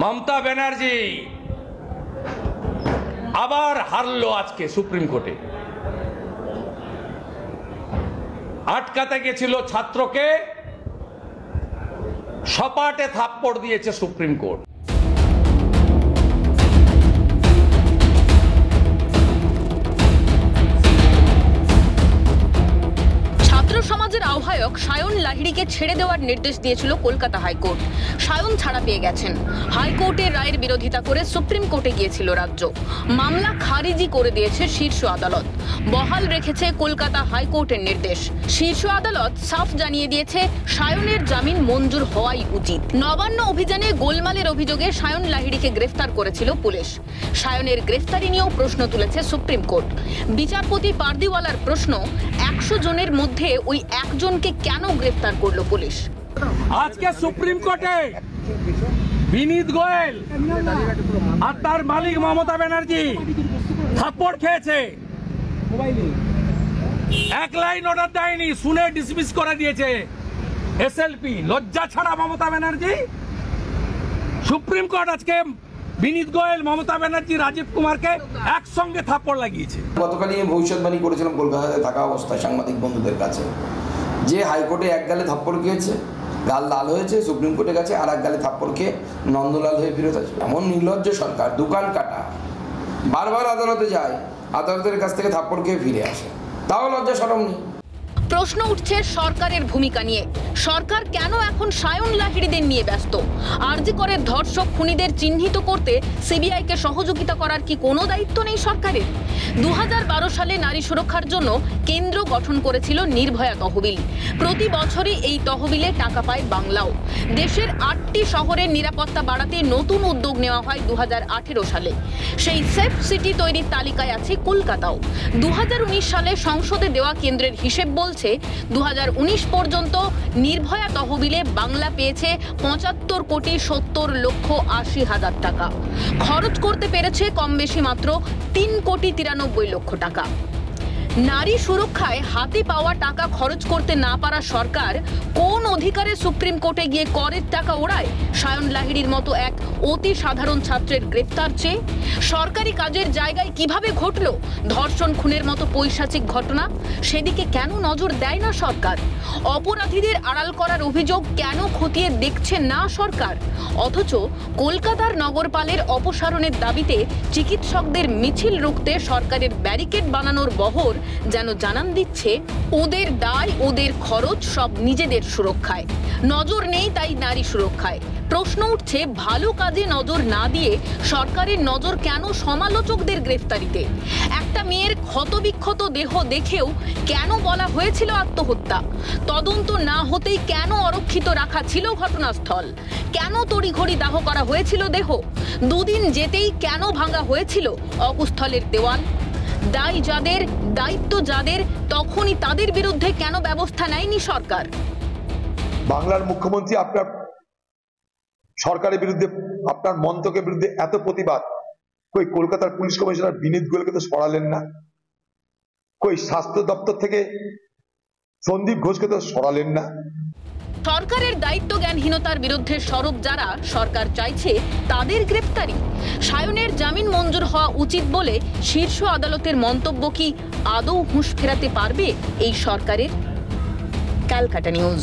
মমতা ব্যানার্জি আবার হারলো আজকে সুপ্রিম কোর্টে। আটকাতে গেছিল ছাত্রকে, সপাটে থাপ্পড় দিয়েছে সুপ্রিম কোর্ট। সমাজের আহ্বায়ক সায়ন লাহিড়ীকে ছেড়ে দেওয়ার নির্দেশ দিয়েছিল কলকাতা হাইকোর্ট। সায়ন ছাড়া পেয়ে গেছেন। হাইকোর্টের রায়ের বিরোধিতা করে সুপ্রিম কোর্টে গিয়েছিল রাজ্য। মামলা খারিজি করে দিয়েছে শীর্ষ আদালত। বহাল রেখেছে কলকাতা হাইকোর্টের নির্দেশ। শীর্ষ আদালত সাফ জানিয়ে দিয়েছে সায়নের জামিন মঞ্জুর হওয়াই উচিত। নবান্ন অভিযানে গোলমালের অভিযোগে সায়ন লাহিড়ীকে গ্রেফতার করেছিল পুলিশ। সায়নের গ্রেফতারি নিয়েও প্রশ্ন তুলেছে সুপ্রিম কোর্ট। বিচারপতি পারদিওয়ালার প্রশ্ন, 100 জনের মধ্যে ওই একজনকে কেন গ্রেফতার করলো পুলিশ? আজকে সুপ্রিম কোর্টে বিনীত গোয়েল আর তার মালিক মমতা ব্যানার্জি থাপ্পড় খেয়েছে। এক লাইন অর্ডার দেয়নি, শুনে ডিসমিস করে দিয়েছে এসএলপি। লজ্জা ছাড়া মমতা ব্যানার্জি। সুপ্রিম কোর্ট আজকে বিনীত গোয়েল, মমতা ব্যানার্জি, রাজীব কুমারকে একসঙ্গে থাপ্পড় লাগিয়েছে। গতকালই ভবিষ্যৎবাণী করেছিলাম কলকাতায় থাকা অবস্থায় সাংবাদিক বন্ধুদের কাছে, যে হাইকোর্টে এক গালে থাপ্পড় খেয়েছে, গাল লাল হয়েছে, সুপ্রিম কোর্টে গেছে আর এক গালে থাপ্পড় খেয়ে নন্দলাল হয়ে ফিরত আসবে। এমন নির্লজ্জ সরকার, দোকান কাটা, বারবার আদালতে যায়, আদালতের কাছ থেকে থাপ্পড় খেয়ে ফিরে আসে, তাও লজ্জা শরম নেই। প্রশ্ন উঠছে সরকারের ভূমিকা নিয়ে। সরকার কেন এখন সায়ন লাহিড়ীদের নিয়ে ব্যস্ত? আরজি করের ধর্ষক খুনিদের চিহ্নিত করতে সিবিআইকে সহযোগিতা করার কি কোনো দায়িত্ব নেই সরকারের? 2012 সালে নারী সুরক্ষার জন্য কেন্দ্র গঠন করেছিল নির্ভয়া তহবিল। প্রতি বছরই এই তহবিলে টাকা পায় বাংলাও। দেশের 8টি শহরের নিরাপত্তা বাড়াতে নতুন উদ্যোগ নেওয়া হয় 2018 সালে। সেই সেফ সিটি তৈরির তালিকায় আছে কলকাতাও। 2019 সালে সংসদে দেওয়া কেন্দ্রের হিসেব বলছে 2019 পর্যন্ত নির্ভয়া তহবিলে বাংলা পেয়েছে 75,70,80,000 টাকা। খরচ করতে পেরেছে কম বেশি মাত্র 3,93,00,000 টাকা। নারী সুরক্ষায় হাতে পাওয়া টাকা খরচ করতে না পারা সরকার কোন অধিকারে সুপ্রিম কোর্টে গিয়ে করের টাকা ওড়ায় সায়ন লাহিড়ীর মতো এক অতি সাধারণ ছাত্রের গ্রেফতার চেয়ে? সরকারি কাজের জায়গায় কিভাবে ঘটলো ধর্ষণ খুনের মতো পৈশাচিক ঘটনা? সেদিকে কেন নজর দেয় না সরকার? অপরাধীদের আড়াল করার অভিযোগ কেন খতিয়ে দেখছে না সরকার? অথচ কলকাতার নগরপালের অপসারণের দাবিতে চিকিৎসকদের মিছিল রুখতে সরকারের ব্যারিকেড বানানোর বহর যেন জানান দিচ্ছে ওদের দায়, ওদের খরচ সব নিজেদের সুরক্ষায়। নজর নেই তাই নারী সুরক্ষায়। প্রশ্ন উঠছে ভালো কাজে নজর না দিয়ে সরকারের নজর কেন সমালোচকদের গ্রেফতারিতে? একটা মেয়ের ক্ষতবিক্ষত দেহ দেখেও কেন বলা হয়েছিল আত্মহত্যা? তদন্ত না হতেই কেন অরক্ষিত রাখা ছিল ঘটনাস্থল? কেন তড়িঘড়ি দাহ করা হয়েছিল দেহ? দুদিন যেতেই কেন ভাঙা হয়েছিল অকুস্থলের দেওয়াল? দায় যাদের, দায়িত্ব যাদের, তখনই তাদের বিরুদ্ধে কেন ব্যবস্থা নেয়নি সরকার? বাংলার মুখ্যমন্ত্রী আপনার সরকারের বিরুদ্ধে, আপনার মন্তব্যের বিরুদ্ধে এত প্রতিবাদ, কই কলকাতার পুলিশ কমিশনার বিনীত গোয়েলকে তো সরালেন না? কই স্বাস্থ্য দপ্তর থেকে সন্দীপ ঘোষকে তো সরালেন না? সরকারের দায়িত্ব জ্ঞানহীনতার বিরুদ্ধে সরব যারা, সরকার চাইছে তাদের গ্রেফতারি। সায়নের জামিন মঞ্জুর হওয়া উচিত বলে শীর্ষ আদালতের মন্তব্য কি আদৌ হুঁশ ফেরাতে পারবে এই সরকারের? ক্যালকাটা নিউজ।